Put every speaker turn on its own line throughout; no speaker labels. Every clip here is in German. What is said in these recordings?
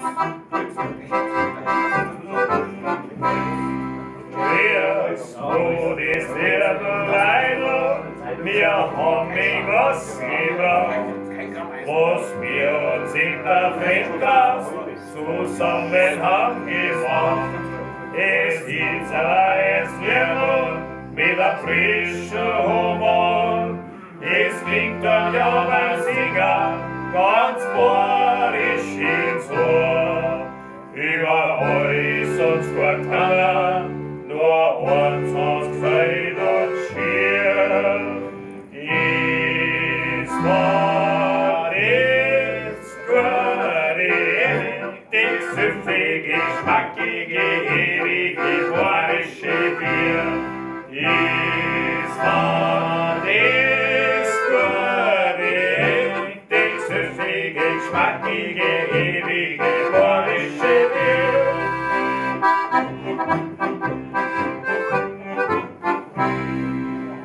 Grüß Gott, ist der Leidl, wir haben mich was gebracht, was wir uns in der Fremdgast zusammen haben gemacht. Es ist ein Lied mit einem frischen Humor, es klingt dann ja beim Singen ganz borisch ins Ohr. Über euch sonst gut keiner, nur uns hat's gefällt und schier. Es war das Gute, das süffige, schmackige, ewige, borische Bier. Es war das Gute, das süffige, schmackige, ewige, borische Bier.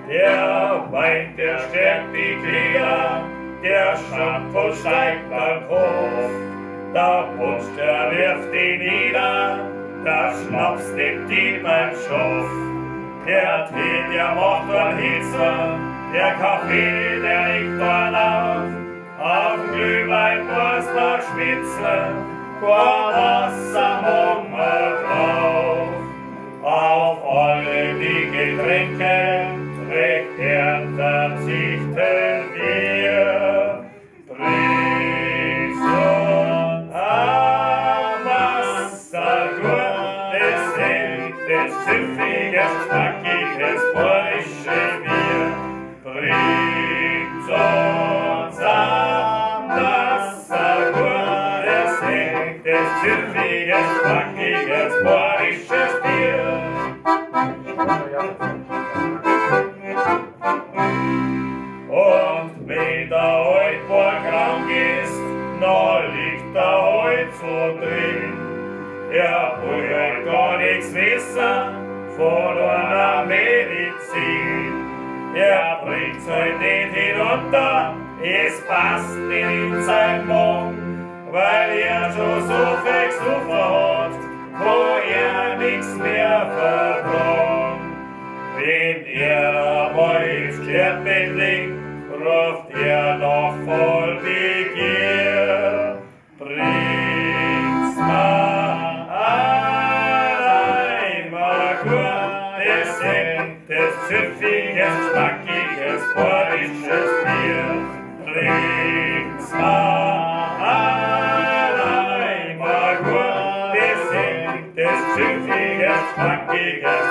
Der Wein, der stärkt die Glieder, der Shampoo steigt beim Hof, der Punsch, der wirft ihn nieder, der Schnaps nimmt ihn beim Schof. Der Tee, der macht dann Hitze, der Kaffee, der regt dann auf Glühwein muss man schwitzen, kein Wasser haben wir drauf. Auf alle die Getränke recht gern verzichten wir. Trinkst und am Wasser gut, es echtes, süffiges, knackiges, borische Bier. Trinkst uns am Wasser gut, es echtes, süffiges, knackiges, borisches Bier. Und wenn der Altbauer krank ist, noch liegt der Alt so drin. Er will gar nichts wissen von einer Medizin. Er bringt's halt nicht hinunter, es passt nicht in sein Magen, weil er schon so fix hat, wo er nichts mehr vertraut. Wenn er einmal im Sterbebett liegt, ruft er noch voll Begier. Bringt's mir einmal gutes, echtes, süffiges, schmackiges, borisches Bier. Bringt's mir einmal gutes, echtes, süffiges, schmackiges,